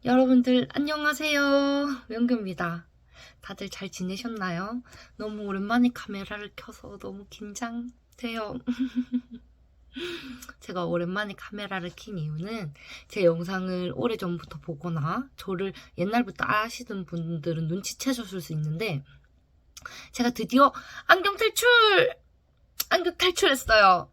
여러분들 안녕하세요. 명규입니다. 다들 잘 지내셨나요? 너무 오랜만에 카메라를 켜서 너무 긴장돼요. 제가 오랜만에 카메라를 킨 이유는 제 영상을 오래전부터 보거나 저를 옛날부터 아시던 분들은 눈치채셨을 수 있는데 제가 드디어 안경 탈출했어요.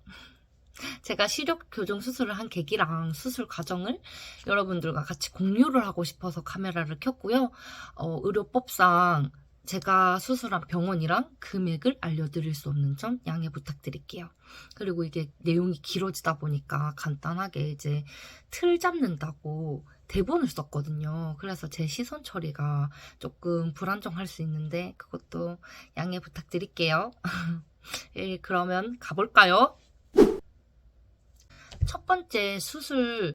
제가 시력 교정 수술을 한 계기랑 수술 과정을 여러분들과 같이 공유를 하고 싶어서 카메라를 켰고요. 의료법상 제가 수술한 병원이랑 금액을 알려드릴 수 없는 점 양해 부탁드릴게요. 그리고 이게 내용이 길어지다 보니까 간단하게 이제 틀 잡는다고 대본을 썼거든요. 그래서 제 시선 처리가 조금 불안정할 수 있는데 그것도 양해 부탁드릴게요. 예, 그러면 가볼까요? 첫 번째 수술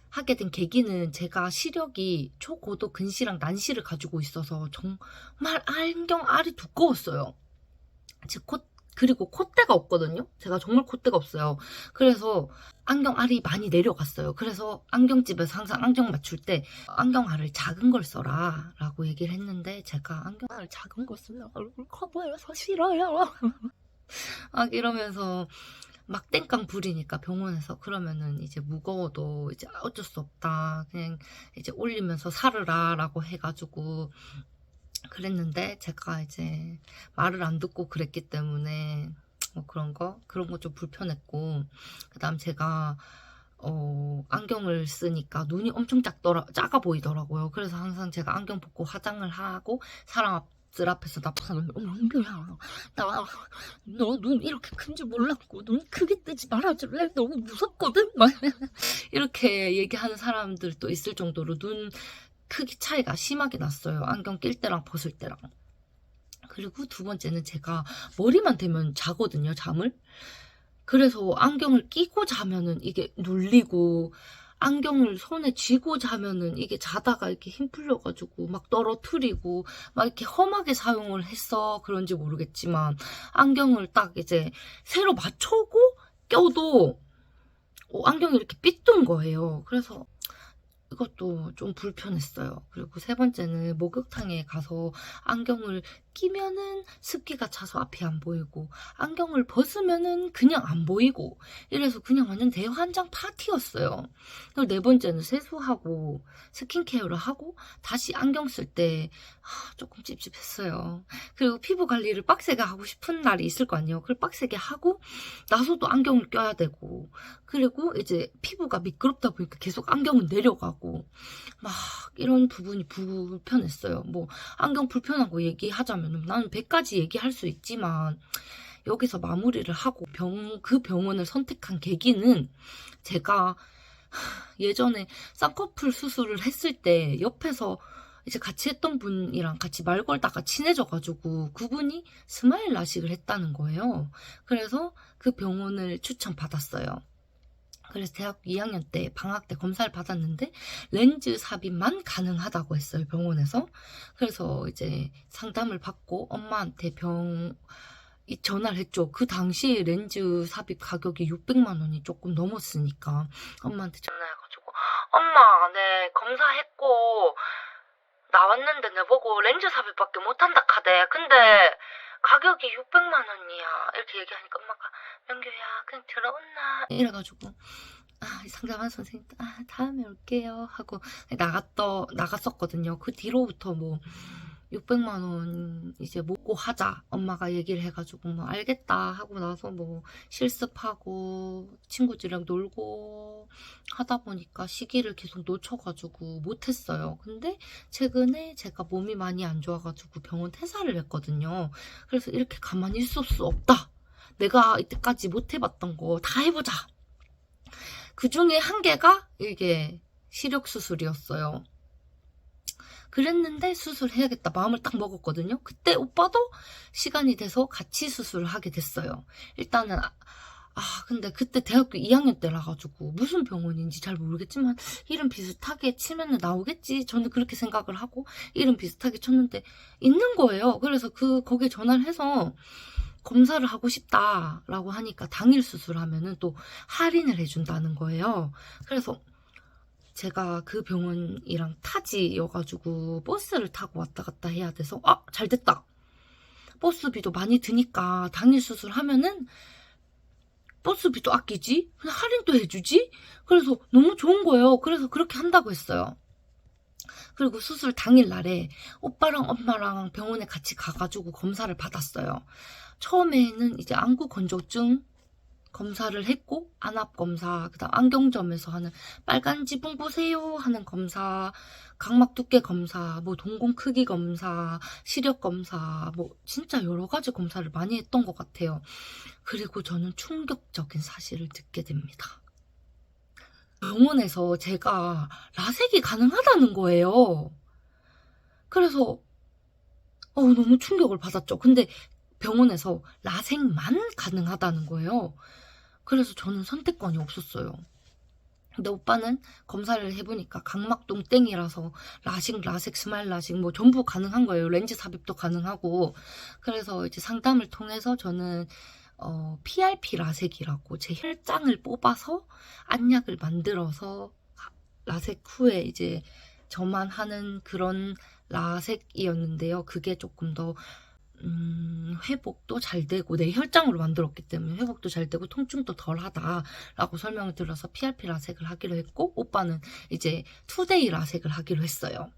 하게 된 계기는 제가 시력이 초고도 근시랑 난시를 가지고 있어서 정말 안경 알이 두꺼웠어요. 그리고 콧대가 없거든요. 제가 정말 콧대가 없어요. 그래서 안경 알이 많이 내려갔어요. 그래서 안경집에서 항상 안경 맞출 때 안경 알을 작은 걸 써라 라고 얘기를 했는데 제가 안경 알 작은 거 쓰면 얼굴 커 보여서 싫어요. 막 이러면서 막 땡깡 부리니까 병원에서 그러면은 이제 무거워도 이제 어쩔 수 없다. 그냥 이제 올리면서 살으라 라고 해가지고 그랬는데 제가 이제 말을 안 듣고 그랬기 때문에 뭐 그런 거 좀 불편했고 그 다음 제가 안경을 쓰니까 눈이 엄청 작아 보이더라고요. 그래서 항상 제가 안경 벗고 화장을 하고 사람들 앞에서 나쁘다면 은규야 너 눈 이렇게 큰 줄 몰랐고 눈 크게 뜨지 말아줄래? 너무 무섭거든? 막 이렇게 얘기하는 사람들도 있을 정도로 눈 크기 차이가 심하게 났어요. 안경 낄 때랑 벗을 때랑. 그리고 두 번째는 제가 머리만 대면 자거든요, 잠을. 그래서 안경을 끼고 자면은 이게 눌리고 안경을 손에 쥐고 자면은 이게 자다가 이렇게 힘 풀려가지고 막 떨어뜨리고 막 이렇게 험하게 사용을 했어 그런지 모르겠지만 안경을 딱 이제 새로 맞추고 껴도 안경이 이렇게 삐뚤은 거예요. 그래서 이것도 좀 불편했어요. 그리고 세 번째는 목욕탕에 가서 안경을 끼면은 습기가 차서 앞이 안 보이고 안경을 벗으면은 그냥 안 보이고 이래서 그냥 완전 대환장 파티였어요. 그리고 네 번째는 세수하고 스킨케어를 하고 다시 안경 쓸 때 조금 찝찝했어요. 그리고 피부 관리를 빡세게 하고 싶은 날이 있을 거 아니에요. 그걸 빡세게 하고 나서도 안경을 껴야 되고 그리고 이제 피부가 미끄럽다 보니까 계속 안경은 내려가고 막 이런 부분이 불편했어요. 뭐 안경 불편한 거 얘기하자면 나는 100가지 얘기할 수 있지만 여기서 마무리를 하고 그 병원을 선택한 계기는 제가 예전에 쌍꺼풀 수술을 했을 때 옆에서 이제 같이 했던 분이랑 같이 말 걸다가 친해져가지고 그분이 스마일 라식을 했다는 거예요. 그래서 그 병원을 추천받았어요. 그래서 대학교 2학년 때 방학 때 검사를 받았는데 렌즈 삽입만 가능하다고 했어요, 병원에서. 그래서 이제 상담을 받고 엄마한테 전화를 했죠. 그 당시에 렌즈 삽입 가격이 600만 원이 조금 넘었으니까 엄마한테 전화해가지고 엄마, 네 검사했고 나왔는데 내보고 렌즈 삽입밖에 못한다 카대. 근데 가격이 600만 원이야. 이렇게 얘기하니까 엄마가 명규야 그냥 들어온나 이래가지고 상담한 선생님도 다음에 올게요 하고 나갔었거든요. 그 뒤로부터 뭐 600만 원 이제 먹고 하자 엄마가 얘기를 해가지고 뭐 알겠다 하고 나서 뭐 실습하고 친구들이랑 놀고 하다 보니까 시기를 계속 놓쳐가지고 못했어요. 근데 최근에 제가 몸이 많이 안 좋아가지고 병원 퇴사를 했거든요. 그래서 이렇게 가만히 있을 수 없다. 내가 이때까지 못 해봤던 거 다 해보자. 그 중에 한 개가 이게 시력 수술이었어요. 그랬는데 수술해야겠다 마음을 딱 먹었거든요. 그때 오빠도 시간이 돼서 같이 수술을 하게 됐어요. 일단은 근데 그때 대학교 2학년 때라 가지고 무슨 병원인지 잘 모르겠지만 이름 비슷하게 치면은 나오겠지. 저는 그렇게 생각을 하고 이름 비슷하게 쳤는데 있는 거예요. 그래서 거기에 전화를 해서 검사를 하고 싶다라고 하니까 당일 수술하면은 또 할인을 해준다는 거예요. 그래서 제가 그 병원이랑 타지여가지고 버스를 타고 왔다 갔다 해야 돼서 잘 됐다. 버스비도 많이 드니까 당일 수술하면은 버스비도 아끼지? 그냥 할인도 해주지? 그래서 너무 좋은 거예요. 그래서 그렇게 한다고 했어요. 그리고 수술 당일날에 오빠랑 엄마랑 병원에 같이 가가지고 검사를 받았어요. 처음에는 이제 안구 건조증 검사를 했고, 안압 검사, 그다음 안경점에서 하는 빨간 지붕 보세요 하는 검사, 각막 두께 검사, 뭐 동공 크기 검사, 시력 검사, 뭐 진짜 여러 가지 검사를 많이 했던 것 같아요. 그리고 저는 충격적인 사실을 듣게 됩니다. 병원에서 제가 라섹이 가능하다는 거예요. 그래서 너무 충격을 받았죠. 근데 병원에서 라섹만 가능하다는 거예요. 그래서 저는 선택권이 없었어요. 근데 오빠는 검사를 해보니까 각막동 땡이라서 라식, 스마일 라식 뭐 전부 가능한 거예요. 렌즈 삽입도 가능하고. 그래서 이제 상담을 통해서 저는 PRP 라섹이라고 제 혈장을 뽑아서 안약을 만들어서 라섹 후에 이제 저만 하는 그런 라섹이었는데요. 그게 조금 더 회복도 잘 되고 내 혈장으로 만들었기 때문에 회복도 잘 되고 통증도 덜하다 라고 설명을 들어서 PRP 라섹을 하기로 했고, 오빠는 이제 투데이 라섹을 하기로 했어요.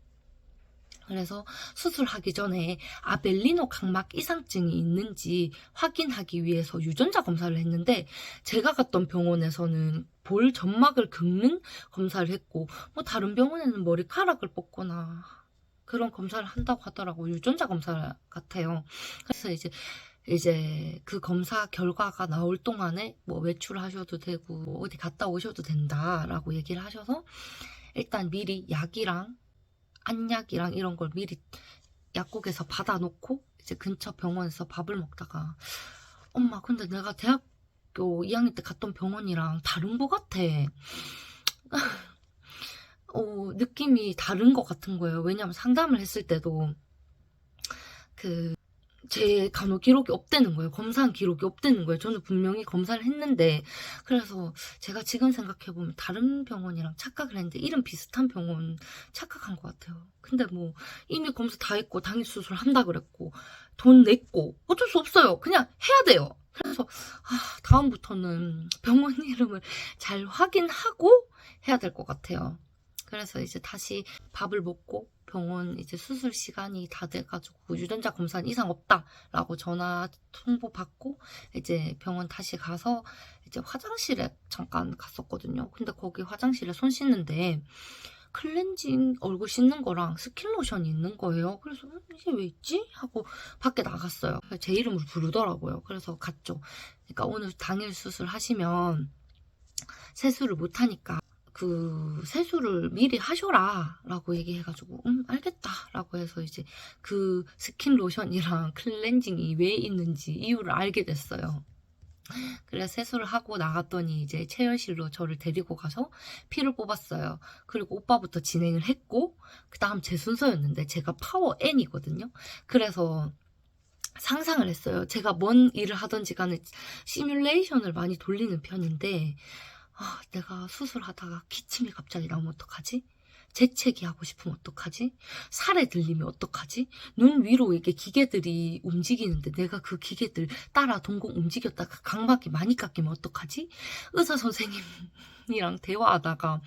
그래서 수술하기 전에 아벨리노 각막 이상증이 있는지 확인하기 위해서 유전자 검사를 했는데, 제가 갔던 병원에서는 볼 점막을 긁는 검사를 했고, 뭐 다른 병원에는 머리카락을 뽑거나 그런 검사를 한다고 하더라고요. 유전자 검사 같아요. 그래서 이제 그 검사 결과가 나올 동안에 뭐 외출하셔도 되고 뭐 어디 갔다 오셔도 된다라고 얘기를 하셔서, 일단 미리 약이랑 안약이랑 이런 걸 미리 약국에서 받아놓고 이제 근처 병원에서 밥을 먹다가, 엄마 근데 내가 대학교 2학년 때 갔던 병원이랑 다른 것 같아. 느낌이 다른 것 같은 거예요. 왜냐면 상담을 했을 때도 제 간호 기록이 없다는 거예요. 검사한 기록이 없다는 거예요. 저는 분명히 검사를 했는데. 그래서 제가 지금 생각해보면 다른 병원이랑 착각을 했는데, 이름 비슷한 병원 착각한 것 같아요. 근데 뭐 이미 검사 다 했고 당일 수술 한다 그랬고 돈 냈고 어쩔 수 없어요. 그냥 해야 돼요. 그래서 다음부터는 병원 이름을 잘 확인하고 해야 될 것 같아요. 그래서 이제 다시 밥을 먹고 병원 이제 수술 시간이 다 돼가지고 유전자 검사는 이상 없다라고 전화 통보 받고 이제 병원 다시 가서 이제 화장실에 잠깐 갔었거든요. 근데 거기 화장실에 손 씻는데 클렌징 얼굴 씻는 거랑 스킨로션이 있는 거예요. 그래서 이게 왜 있지? 하고 밖에 나갔어요. 제 이름을 부르더라고요. 그래서 갔죠. 그러니까 오늘 당일 수술 하시면 세수를 못하니까 그 세수를 미리 하셔라 라고 얘기해가지고 알겠다 라고 해서 이제 그 스킨 로션이랑 클렌징이 왜 있는지 이유를 알게 됐어요. 그래서 세수를 하고 나갔더니 이제 체열실로 저를 데리고 가서 피를 뽑았어요. 그리고 오빠부터 진행을 했고, 그 다음 제 순서였는데 제가 파워 N이거든요. 그래서 상상을 했어요. 제가 뭔 일을 하든지 간에 시뮬레이션을 많이 돌리는 편인데, 내가 수술하다가 기침이 갑자기 나오면 어떡하지? 재채기 하고 싶으면 어떡하지? 살에 들리면 어떡하지? 눈 위로 이게 기계들이 움직이는데 내가 그 기계들 따라 동공 움직였다가 각막이 많이 깎이면 어떡하지? 의사 선생님이랑 대화하다가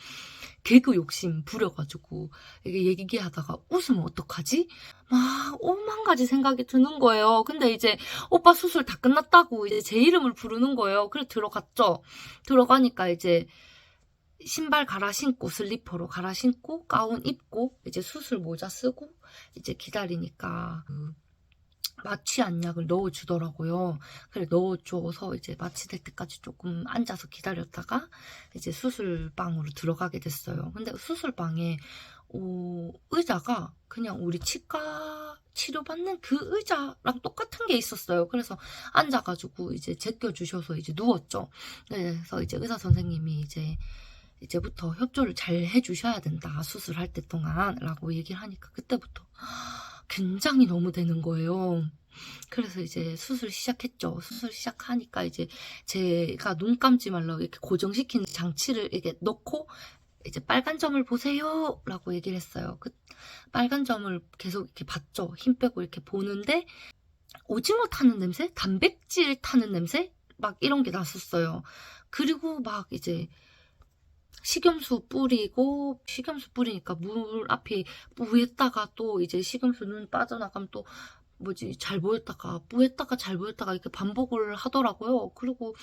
개그 욕심 부려가지고 이게 얘기하다가 웃으면 어떡하지? 막 오만 가지 생각이 드는 거예요. 근데 이제 오빠 수술 다 끝났다고 이제 제 이름을 부르는 거예요. 그래 들어갔죠. 들어가니까 이제 신발 갈아 신고 슬리퍼로 갈아 신고 가운 입고 이제 수술 모자 쓰고 이제 기다리니까 마취 안약을 넣어주더라고요. 그래 넣어줘서 이제 마취될 때까지 조금 앉아서 기다렸다가 이제 수술방으로 들어가게 됐어요. 근데 수술방에 의자가 그냥 우리 치과 치료받는 그 의자랑 똑같은 게 있었어요. 그래서 앉아가지고 이제 제껴주셔서 이제 누웠죠. 그래서 이제 의사 선생님이 이제부터 협조를 잘 해주셔야 된다. 수술할 때 동안 라고 얘기를 하니까 그때부터 긴장이 너무 되는 거예요. 그래서 이제 수술 시작했죠. 수술 시작하니까 이제 제가 눈 감지 말라고 이렇게 고정시키는 장치를 이렇게 넣고 이제 빨간 점을 보세요 라고 얘기를 했어요. 그 빨간 점을 계속 이렇게 봤죠. 힘 빼고 이렇게 보는데 오징어 타는 냄새? 단백질 타는 냄새? 막 이런 게 났었어요. 그리고 막 이제 식염수 뿌리고, 식염수 뿌리니까 물 앞이 뿌였다가 또 이제 식염수 눈 빠져나가면 또 뭐지 잘 보였다가 뿌였다가 잘 보였다가 이렇게 반복을 하더라고요. 그리고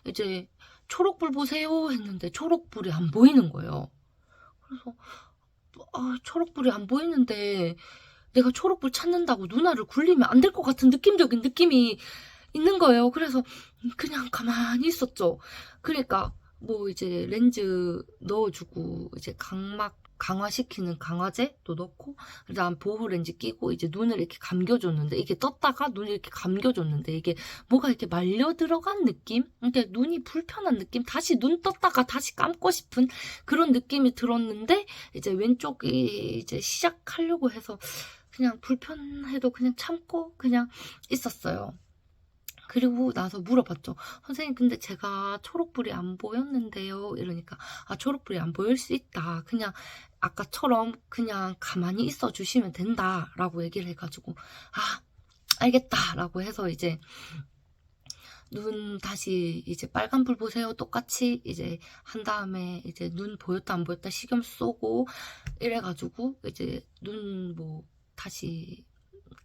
이제 초록불 보세요 했는데 초록불이 안 보이는 거예요. 그래서 초록불이 안 보이는데 내가 초록불 찾는다고 누나를 굴리면 안 될 것 같은 느낌적인 느낌이 있는 거예요. 그래서 그냥 가만히 있었죠. 그러니까 뭐 이제 렌즈 넣어주고 이제 각막 강화시키는 강화제도 넣고 그다음 보호 렌즈 끼고 이제 눈을 이렇게 감겨줬는데 이게 떴다가 눈을 이렇게 감겨줬는데 이게 뭐가 이렇게 말려 들어간 느낌? 그러니까 눈이 불편한 느낌? 다시 눈 떴다가 다시 감고 싶은 그런 느낌이 들었는데 이제 왼쪽이 이제 시작하려고 해서 그냥 불편해도 그냥 참고 그냥 있었어요. 그리고 나서 물어봤죠. 선생님 근데 제가 초록불이 안 보였는데요. 이러니까 초록불이 안 보일 수 있다. 그냥 아까처럼 그냥 가만히 있어 주시면 된다 라고 얘기를 해가지고 알겠다 라고 해서 이제 눈 다시 이제 빨간불 보세요 똑같이 이제 한 다음에 이제 눈 보였다 안 보였다 시경 쏘고 이래가지고 이제 눈 뭐 다시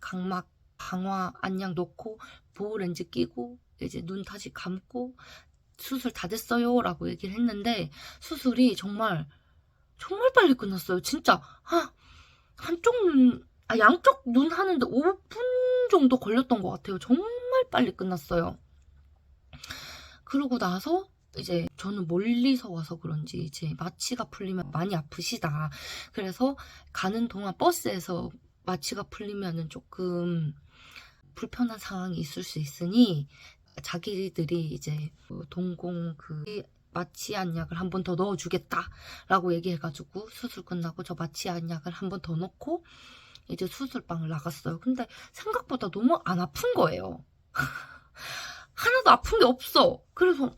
각막 강화 안약 넣고 보호 렌즈 끼고 이제 눈 다시 감고 수술 다 됐어요 라고 얘기를 했는데 수술이 정말 빨리 끝났어요. 진짜 한쪽 눈 양쪽 눈 하는데 5분 정도 걸렸던 것 같아요. 정말 빨리 끝났어요. 그러고 나서 이제 저는 멀리서 와서 그런지 이제 마취가 풀리면 많이 아프시다. 그래서 가는 동안 버스에서 마취가 풀리면은 조금 불편한 상황이 있을 수 있으니 자기들이 이제 동공 마취 안약을 한 번 더 넣어주겠다라고 얘기해가지고 수술 끝나고 저 마취 안약을 한 번 더 넣고 이제 수술방을 나갔어요. 근데 생각보다 너무 안 아픈 거예요. 하나도 아픈 게 없어. 그래서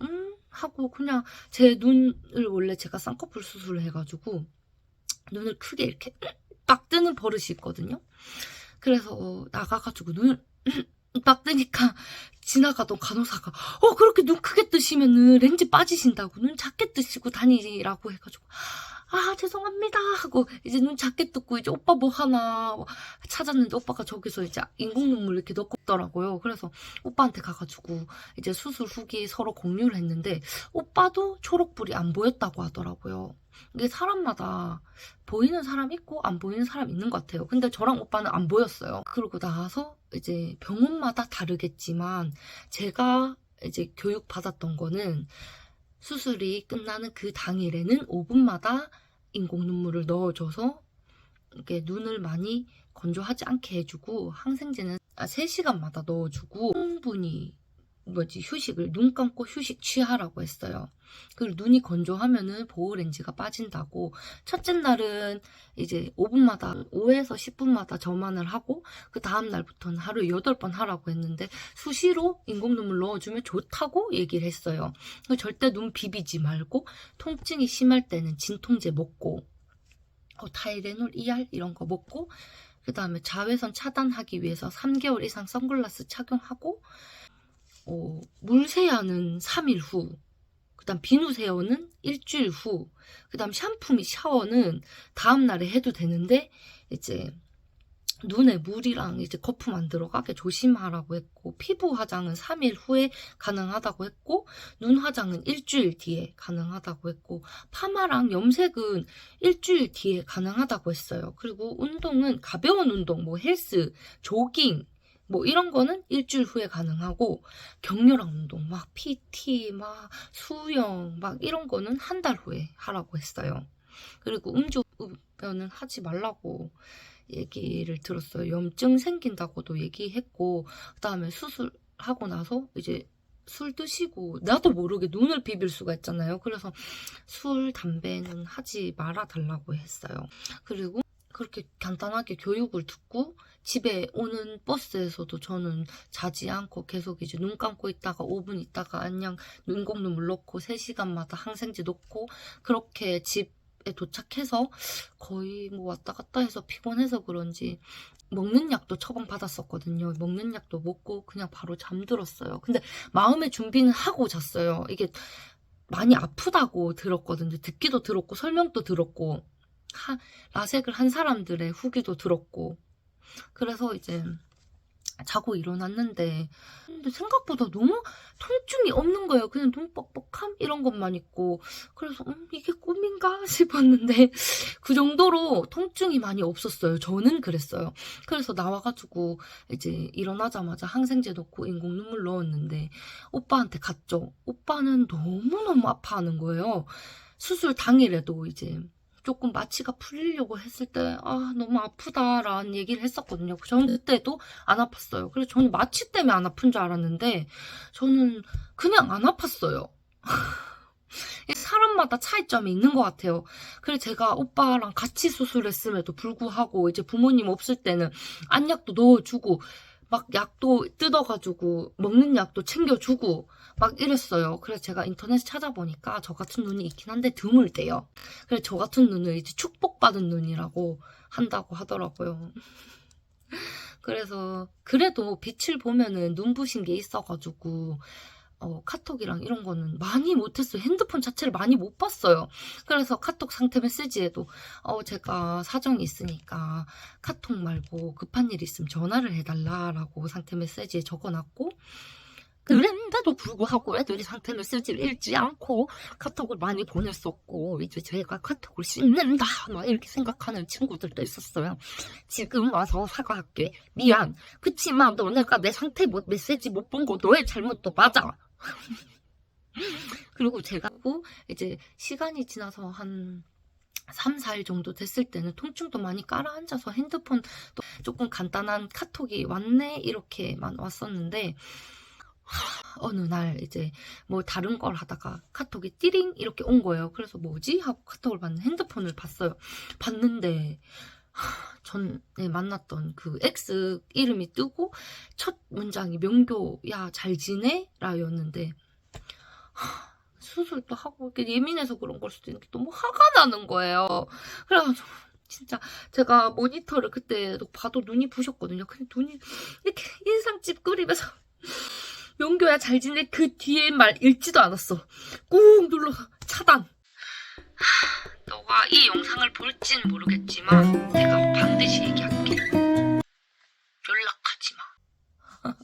하고 그냥 제 눈을 원래 제가 쌍꺼풀 수술을 해가지고 눈을 크게 이렇게 딱 뜨는 버릇이 있거든요. 그래서 나가가지고 눈을 딱 뜨니까 지나가던 간호사가 그렇게 눈 크게 뜨시면은 렌즈 빠지신다고 눈 작게 뜨시고 다니라고 해가지고 죄송합니다 하고 이제 눈 작게 뜨고 이제 오빠 뭐 하나 찾았는데 오빠가 저기서 이제 인공 눈물 이렇게 넣고 있더라고요. 그래서 오빠한테 가가지고 이제 수술 후기 서로 공유를 했는데 오빠도 초록불이 안 보였다고 하더라고요. 이게 사람마다 보이는 사람 있고 안 보이는 사람 있는 것 같아요. 근데 저랑 오빠는 안 보였어요. 그러고 나서 이제 병원마다 다르겠지만 제가 이제 교육받았던 거는 수술이 끝나는 그 당일에는 5분마다 인공 눈물을 넣어줘서 이렇게 눈을 많이 건조하지 않게 해주고 항생제는 3시간마다 넣어주고 충분히 휴식을 눈 감고 휴식 취하라고 했어요. 그리고 눈이 건조하면은 보호 렌즈가 빠진다고. 첫째 날은 이제 5분마다 5에서 10분마다 점안을 하고 그 다음 날부터는 하루에 8번 하라고 했는데 수시로 인공 눈물 넣어주면 좋다고 얘기를 했어요. 절대 눈 비비지 말고 통증이 심할 때는 진통제 먹고 타이레놀, ER 이런 거 먹고 그 다음에 자외선 차단하기 위해서 3개월 이상 선글라스 착용하고 물세안은 3일 후, 그 다음 비누 세안은 일주일 후, 그 다음 샴푸 및 샤워는 다음날에 해도 되는데 이제 눈에 물이랑 이제 거품 안 들어가게 조심하라고 했고 피부 화장은 3일 후에 가능하다고 했고 눈 화장은 일주일 뒤에 가능하다고 했고 파마랑 염색은 일주일 뒤에 가능하다고 했어요. 그리고 운동은 가벼운 운동, 뭐 헬스, 조깅 뭐 이런 거는 일주일 후에 가능하고 격렬한 운동 막 PT 막 수영 막 이런 거는 한 달 후에 하라고 했어요. 그리고 음주운전은 하지 말라고 얘기를 들었어요. 염증 생긴다고도 얘기했고 그 다음에 수술하고 나서 이제 술 드시고 나도 모르게 눈을 비빌 수가 있잖아요. 그래서 술, 담배는 하지 말아달라고 했어요. 그리고 그렇게 간단하게 교육을 듣고 집에 오는 버스에서도 저는 자지 않고 계속 이제 눈 감고 있다가 5분 있다가 안녕 인공 눈물 넣고 3시간마다 항생제 넣고 그렇게 집에 도착해서 거의 뭐 왔다 갔다 해서 피곤해서 그런지 먹는 약도 처방받았었거든요. 먹는 약도 먹고 그냥 바로 잠들었어요. 근데 마음의 준비는 하고 잤어요. 이게 많이 아프다고 들었거든요. 듣기도 들었고 설명도 들었고 라섹을 한 사람들의 후기도 들었고, 그래서 이제 자고 일어났는데 근데 생각보다 너무 통증이 없는 거예요. 그냥 눈 뻑뻑함 이런 것만 있고, 그래서 이게 꿈인가 싶었는데 그 정도로 통증이 많이 없었어요. 저는 그랬어요. 그래서 나와가지고 이제 일어나자마자 항생제 넣고 인공 눈물 넣었는데 오빠한테 갔죠. 오빠는 너무너무 아파하는 거예요. 수술 당일에도 이제 조금 마취가 풀리려고 했을 때 너무 아프다라는 얘기를 했었거든요. 저는 그때도 안 아팠어요. 그래서 저는 마취 때문에 안 아픈 줄 알았는데 저는 그냥 안 아팠어요. 사람마다 차이점이 있는 것 같아요. 그래서 제가 오빠랑 같이 수술했음에도 불구하고 이제 부모님 없을 때는 안약도 넣어주고 막 약도 뜯어가지고 먹는 약도 챙겨주고 막 이랬어요. 그래서 제가 인터넷 찾아보니까 저 같은 눈이 있긴 한데 드물대요. 그래서 저 같은 눈을 이제 축복받은 눈이라고 한다고 하더라고요. 그래서 그래도 빛을 보면은 눈부신 게 있어가지고 카톡이랑 이런 거는 많이 못했어요. 핸드폰 자체를 많이 못 봤어요. 그래서 카톡 상태 메시지에도 제가 사정이 있으니까 카톡 말고 급한 일 있으면 전화를 해달라라고 상태 메시지에 적어놨고, 그랬는데도 불구하고 애들이 상태 메시지를 읽지 않고 카톡을 많이 보냈었고, 이제 제가 카톡을 씹는다 막 이렇게 생각하는 친구들도 있었어요. 지금 와서 사과할게. 미안. 그치만 너네가 내 상태 메시지 못 본 거 너의 잘못도 맞아. 그리고 제가 이제 시간이 지나서 한 3, 4일 정도 됐을 때는 통증도 많이 깔아앉아서 핸드폰 조금 간단한 카톡이 왔네 이렇게만 왔었는데, 어느 날 이제 뭐 다른 걸 하다가 카톡이 띠링 이렇게 온 거예요. 그래서 뭐지? 하고 카톡을 봤는데 핸드폰을 봤는데 전에 만났던 그 X 이름이 뜨고 첫 문장이 명교야 잘 지내? 라였는데 수술도 하고 이렇게 예민해서 그런 걸 수도 있는데 너무 화가 나는 거예요. 그래가지고 진짜 제가 모니터를 그때 봐도 눈이 부셨거든요. 근데 눈이 이렇게 인상 찌푸리면서 명교야 잘 지내 그 뒤에 말 읽지도 않았어. 꾹 눌러서 차단. 너가 이 영상을 볼진 모르겠지만 내가 반드시 얘기할게. 연락하지 마.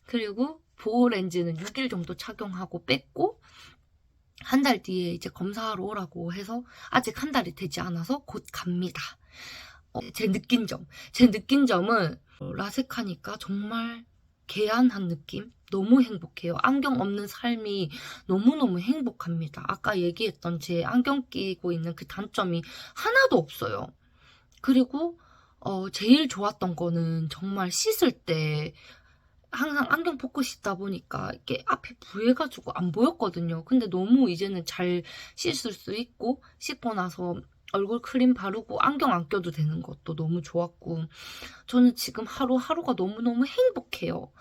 그리고 보호 렌즈는 6일 정도 착용하고 뺐고, 한 달 뒤에 이제 검사하러 오라고 해서 아직 한 달이 되지 않아서 곧 갑니다. 제 느낀 점은 라섹하니까 정말 개안한 느낌? 너무 행복해요. 안경 없는 삶이 너무너무 행복합니다. 아까 얘기했던 제 안경 끼고 있는 그 단점이 하나도 없어요. 그리고 제일 좋았던 거는 정말 씻을 때 항상 안경 벗고 씻다 보니까 이렇게 앞이 부해가지고 안 보였거든요. 근데 너무 이제는 잘 씻을 수 있고, 씻고 나서 얼굴 크림 바르고 안경 안 껴도 되는 것도 너무 좋았고, 저는 지금 하루하루가 너무너무 행복해요.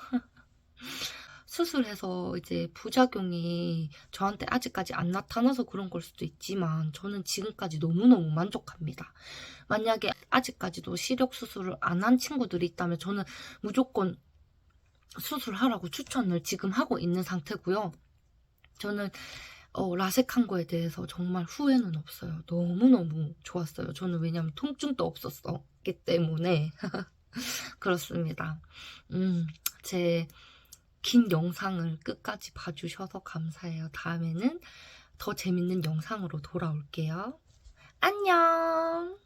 수술해서 이제 부작용이 저한테 아직까지 안 나타나서 그런 걸 수도 있지만 저는 지금까지 너무너무 만족합니다. 만약에 아직까지도 시력 수술을 안 한 친구들이 있다면 저는 무조건 수술하라고 추천을 지금 하고 있는 상태고요. 저는 라섹한 거에 대해서 정말 후회는 없어요. 너무너무 좋았어요. 저는 왜냐면 통증도 없었기 때문에 그렇습니다. 제 긴 영상을 끝까지 봐주셔서 감사해요. 다음에는 더 재밌는 영상으로 돌아올게요. 안녕!